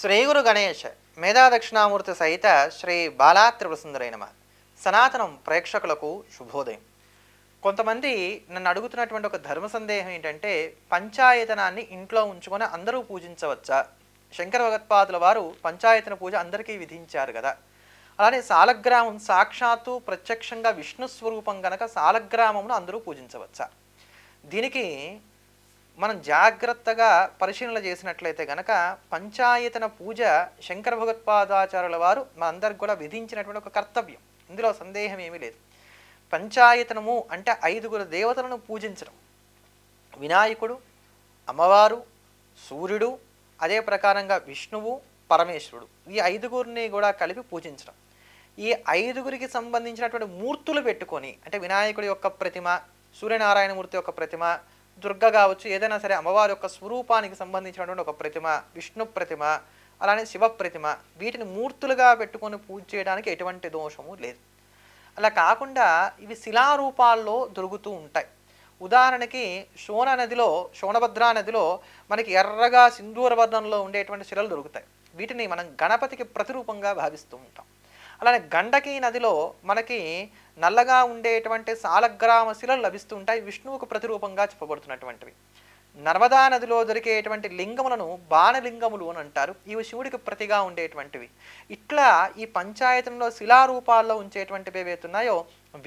శ్రీ గురు గణేష్ మేధా దక్షిణామూర్తి సహిత శ్రీ బాలా త్రిపురసుందరై నమః. సనాతనం ప్రేక్షకులకు శుభోదయం. కొంతమంది నన్ను అడుగుతున్నటువంటి ఒక ధర్మ సందేహం ఏంటంటే, పంచాయతనాన్ని ఇంట్లో ఉంచుకొని అందరూ పూజించవచ్చా? శంకర భగవత్పాదుల వారు పంచాయతన పూజ అందరికీ విధించారు కదా. అలానే సాలగ్రామం సాక్షాత్తు ప్రత్యక్షంగా విష్ణు స్వరూపం గనక సాలగ్రామమును అందరూ పూజించవచ్చా? దీనికి మనం జాగ్రత్తగా పరిశీలన చేసినట్లయితే గనక పంచాయతన పూజ శంకర భగవత్పాదాచార్యుల వారు మనందరికి కూడా విధించినటువంటి ఒక కర్తవ్యం. ఇందులో సందేహం ఏమీ లేదు. పంచాయతనము అంటే 5 దేవతలను పూజించడం. వినాయకుడు, అమ్మవారు, సూర్యుడు, అదే ప్రకారంగా విష్ణువు, పరమేశ్వరుడు, ఈ 5 కూడా కలిపి పూజించడం. ఈ 5 సంబంధించినటువంటి మూర్తులు పెట్టుకొని, అంటే వినాయకుడి యొక్క ప్రతిమ, సూర్యనారాయణమూర్తి యొక్క ప్రతిమ, దుర్గ కావచ్చు, ఏదైనా సరే అమ్మవారి యొక్క స్వరూపానికి సంబంధించినటువంటి ఒక ప్రతిమ, విష్ణు ప్రతిమ, అలానే శివ ప్రతిమ, వీటిని మూర్తులుగా పెట్టుకొని పూజ చేయడానికి ఎటువంటి దోషము లేదు. అలా కాకుండా ఇవి శిలారూపాల్లో దొరుకుతూ ఉంటాయి. ఉదాహరణకి శోణభద్రా నదిలో మనకి ఎర్రగా సింధూర వర్ణంలో ఉండేటువంటి శిలలు దొరుకుతాయి. వీటిని మనం గణపతికి ప్రతిరూపంగా భావిస్తూ ఉంటాం. అలానే గండకీ నదిలో మనకి నల్లగా ఉండేటువంటి సాలగ్రామ శిలలు లభిస్తూ ఉంటాయి, విష్ణువుకు ప్రతిరూపంగా చెప్పబడుతున్నటువంటివి. నర్మదా నదిలో దొరికేటువంటి లింగములను బాణలింగములు అని అంటారు, ఇవి శివుడికి ప్రతిగా ఉండేటువంటివి. ఇట్లా ఈ పంచాయతంలో శిలారూపాల్లో ఉంచేటువంటివి ఏవైతున్నాయో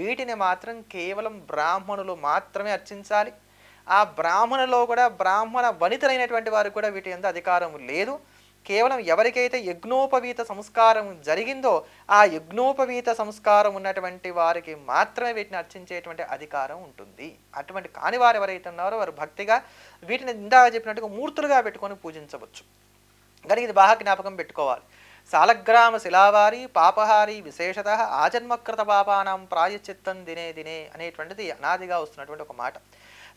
వీటిని మాత్రం కేవలం బ్రాహ్మణులు మాత్రమే అర్చించాలి. ఆ బ్రాహ్మణులో కూడా బ్రాహ్మణ వనితలైనటువంటి వారికి కూడా వీటి యందు అధికారం లేదు. కేవలం ఎవరికైతే యజ్ఞోపవీత సంస్కారం జరిగిందో ఆ యజ్ఞోపవీత సంస్కారం ఉన్నటువంటి వారికి మాత్రమే వీటిని అర్చించేటువంటి అధికారం ఉంటుంది. అటువంటి కాని వారు ఎవరైతే ఉన్నారో వారు భక్తిగా వీటిని ఇందాక చెప్పినట్టుగా మూర్తులుగా పెట్టుకొని పూజించవచ్చు. కానీ ఇది బాగా జ్ఞాపకం పెట్టుకోవాలి. సాలగ్రామ శిలావారి పాపహారి విశేషత ఆజన్మకృత పాపానాం ప్రాయశ్చిత్తం దినే దినే అనేటువంటిది అనాదిగా వస్తున్నటువంటి ఒక మాట.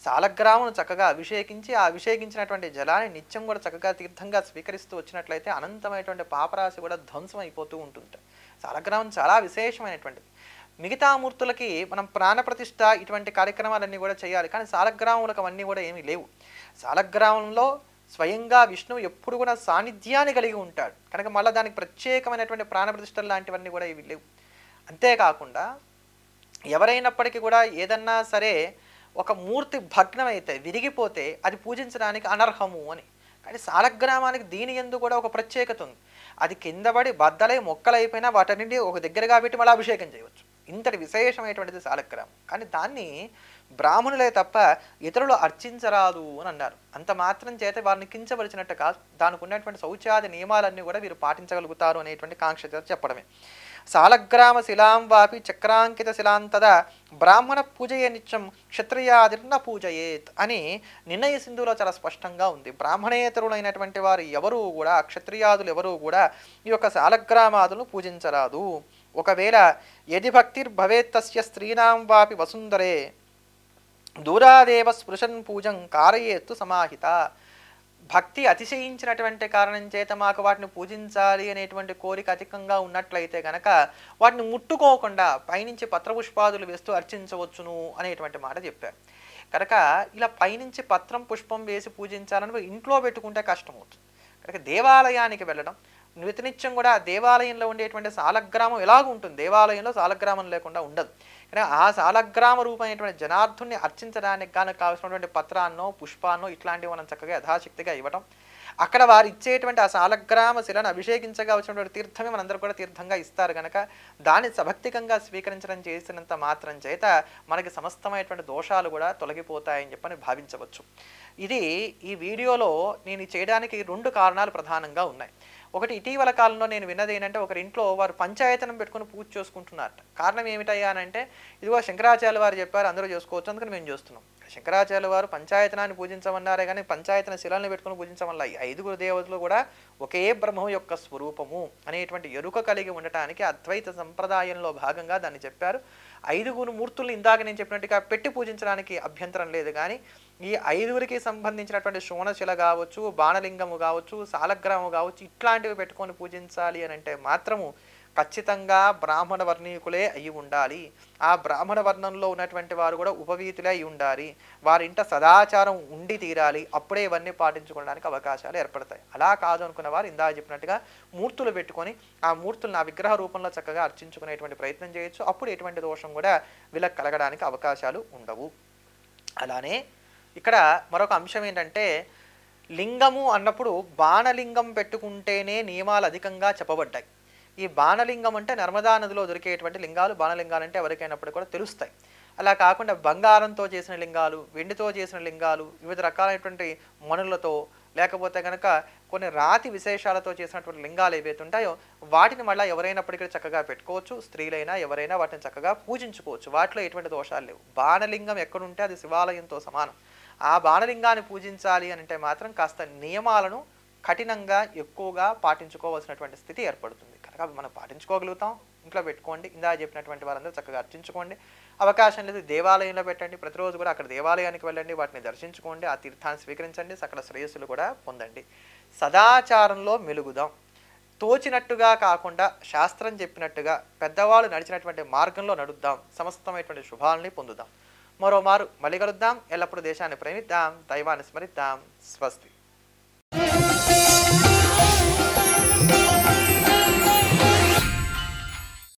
సాలగ్రామును చక్కగా అభిషేకించి ఆ అభిషేకించినటువంటి జలాన్ని నిత్యం కూడా చక్కగా తీర్థంగా స్వీకరిస్తూ వచ్చినట్లయితే అనంతమైనటువంటి పాపరాశి కూడా ధ్వంసం అయిపోతూ ఉంటుంది. సాలగ్రామం చాలా విశేషమైనటువంటిది. మిగతా మూర్తులకి మనం ప్రాణప్రతిష్ఠ ఇటువంటి కార్యక్రమాలన్నీ కూడా చేయాలి, కానీ సాలగ్రాములకు అవన్నీ కూడా ఏమీ లేవు. సాలగ్రామంలో స్వయంగా విష్ణువు ఎప్పుడు కూడా సాన్నిధ్యాన్ని కలిగి ఉంటాడు కనుక మళ్ళీ దానికి ప్రత్యేకమైనటువంటి ప్రాణప్రతిష్ఠలు లాంటివన్నీ కూడా ఇవి లేవు. అంతేకాకుండా ఎవరైనప్పటికీ కూడా ఏదన్నా సరే ఒక మూర్తి భగ్నమైతే విరిగిపోతే అది పూజించడానికి అనర్హము అని. కానీ సాలగ్రామానికి దీని యందు కూడా ఒక ప్రత్యేకత ఉంది. అది కింద పడి బద్దలై మొక్కలైపోయినా వాటన్నింటి ఒక దగ్గరగా పెట్టి మళ్ళీ అభిషేకం చేయవచ్చు. ఇంతటి విశేషమైనటువంటిది సాలగ్రామం. కానీ దాన్ని బ్రాహ్మణులే తప్ప ఇతరులు అర్చించరాదు అని అన్నారు. అంత మాత్రం చేత వారిని కించపరిచినట్టు కాదు, దానికి ఉన్నటువంటి శౌచాది నియమాలన్నీ కూడా వీరు పాటించగలుగుతారు అనేటువంటి కాంక్ష చేత చెప్పడమే. సాలగ్రామ శిలాం వాపి చక్రాంకిత శిలాంతద బ్రాహ్మణ పూజయే నిత్యం క్షత్రియాదిర్న పూజయేత్ అని నిర్ణయ సింధులో చాలా స్పష్టంగా ఉంది. బ్రాహ్మణేతరులైనటువంటి వారు ఎవరూ కూడా, క్షత్రియాదులు ఎవరూ కూడా ఈ యొక్క సాలగ్రామాదులను పూజించరాదు. ఒకవేళ యది భక్తిర్భవేత్తస్య స్త్రీణాం వాపి వసుందరే దూరాదేవ స్పృశన్ పూజం కారయేత్తు సమాహిత. భక్తి అతిశయించినటువంటి కారణం చేత మాకు వాటిని పూజించాలి అనేటువంటి కోరిక అధికంగా ఉన్నట్లయితే కనుక వాటిని ముట్టుకోకుండా పైనుంచి పత్రపుష్పాదులు వేస్తూ అర్చించవచ్చును అనేటువంటి మాట చెప్పారు. కనుక ఇలా పైనుంచి పత్రం పుష్పం వేసి పూజించాలని ఇంట్లో పెట్టుకుంటే కష్టమవుతుంది. కనుక దేవాలయానికి వెళ్ళడం, నిత్యం కూడా దేవాలయంలో ఉండేటువంటి సాలగ్రామం ఎలాగ ఉంటుంది, దేవాలయంలో సాలగ్రామం లేకుండా ఉండదు. కానీ ఆ సాలగ్రామ రూపమైనటువంటి జనార్దుని అర్చించడానికి గాను కావాల్సినటువంటి పత్రాన్నో పుష్పాన్నో ఇట్లాంటివి మనం చక్కగా యథాశక్తిగా ఇవ్వటం, అక్కడ వారు ఇచ్చేటువంటి ఆ సాలగ్రామ శిలను అభిషేకించగా వచ్చినటువంటి తీర్థమే మనందరూ కూడా తీర్థంగా ఇస్తారు కనుక దాన్ని సభక్తికంగా స్వీకరించడం చేసినంత మాత్రం చేత మనకి సమస్తమైనటువంటి దోషాలు కూడా తొలగిపోతాయని చెప్పని భావించవచ్చు. ఇది ఈ వీడియోలో నేను చేయడానికి 2 కారణాలు ప్రధానంగా ఉన్నాయి. ఒకటి, ఇటీవల కాలంలో నేను విన్నది ఏంటంటే ఒకరింట్లో వారు పంచాయతనం పెట్టుకుని పూజ చేసుకుంటున్నారట. కారణం ఏమిటయ్యా అని అంటే, ఇదిగో శంకరాచార్యుల వారు చెప్పారు అందరూ చేసుకోవచ్చు, అందుకని మేము చేస్తున్నాం. శంకరాచార్యుల వారు పంచాయతనాన్ని పూజించమన్నారే కానీ పంచాయతన శిలను పెట్టుకుని పూజించమల్ల. ఈ 5 దేవతలు కూడా ఒకే బ్రహ్మం యొక్క స్వరూపము అనేటువంటి ఎరుక కలిగి ఉండటానికి అద్వైత సంప్రదాయంలో భాగంగా దాన్ని చెప్పారు. 5 మూర్తుల్ని ఇందాక నేను చెప్పినట్టుగా పెట్టి పూజించడానికి అభ్యంతరం లేదు, కానీ ఈ 5 సంబంధించినటువంటి శోణశిల కావచ్చు, బాణలింగము కావచ్చు, సాలగ్రాము కావచ్చు, ఇట్లాంటివి పెట్టుకొని పూజించాలి అని అంటే మాత్రము ఖచ్చితంగా బ్రాహ్మణ వర్ణీకులే అయి ఉండాలి. ఆ బ్రాహ్మణ వర్ణంలో ఉన్నటువంటి వారు కూడా ఉపవీతులే అయి ఉండాలి. వారింట సదాచారం ఉండి తీరాలి. అప్పుడే ఇవన్నీ పాటించుకోవడానికి అవకాశాలు ఏర్పడతాయి. అలా కాదు అనుకున్న వారు ఇందాక చెప్పినట్టుగా మూర్తులు పెట్టుకొని ఆ మూర్తులను ఆ విగ్రహ రూపంలో చక్కగా అర్చించుకునేటువంటి ప్రయత్నం చేయొచ్చు. అప్పుడు ఎటువంటి దోషం కూడా వీళ్ళకి కలగడానికి అవకాశాలు ఉండవు. అలానే ఇక్కడ మరొక అంశం ఏంటంటే, లింగము అన్నప్పుడు బాణలింగం పెట్టుకుంటేనే నియమాలు అధికంగా చెప్పబడ్డాయి. ఈ బాణలింగం అంటే నర్మదా నదిలో దొరికేటువంటి లింగాలు బాణలింగాలు అంటే ఎవరికైనప్పుడు కూడా తెలుస్తాయి. అలా కాకుండా బంగారంతో చేసిన లింగాలు, వెండితో చేసిన లింగాలు, వివిధ రకాలైనటువంటి మణులతో, లేకపోతే కనుక కొన్ని రాతి విశేషాలతో చేసినటువంటి లింగాలు ఏవైతే ఉంటాయో వాటిని మళ్ళీ ఎవరైనప్పటికీ చక్కగా పెట్టుకోవచ్చు. స్త్రీలైనా ఎవరైనా వాటిని చక్కగా పూజించుకోవచ్చు. వాటిలో ఎటువంటి దోషాలు లేవు. బాణలింగం ఎక్కడుంటే అది శివాలయంతో సమానం. ఆ బాణలింగాన్ని పూజించాలి అని అంటే మాత్రం కాస్త నియమాలను కఠినంగా ఎక్కువగా పాటించుకోవాల్సినటువంటి స్థితి ఏర్పడుతుంది. కనుక అవి మనం పాటించుకోగలుగుతాం. ఇంట్లో పెట్టుకోండి. ఇందా చెప్పినటువంటి వారందరూ చక్కగా అర్చించుకోండి. అవకాశం లేదు దేవాలయంలో పెట్టండి. ప్రతిరోజు కూడా అక్కడ దేవాలయానికి వెళ్ళండి. వాటిని దర్శించుకోండి. ఆ తీర్థాన్ని స్వీకరించండి. సకల శ్రేయస్సులు కూడా పొందండి. సదాచారంలో మెలుగుదాం. తోచినట్టుగా కాకుండా శాస్త్రం చెప్పినట్టుగా పెద్దవాళ్ళు నడిచినటువంటి మార్గంలో నడుద్దాం. సమస్తమైనటువంటి శుభాలని పొందుదాం. మరోమారు మళ్ళీ కలుద్దాం. ఎల్లప్పుడూ దేశాన్ని ప్రేమిద్దాం. దైవాన్ని స్మరిద్దాం. స్వస్తి.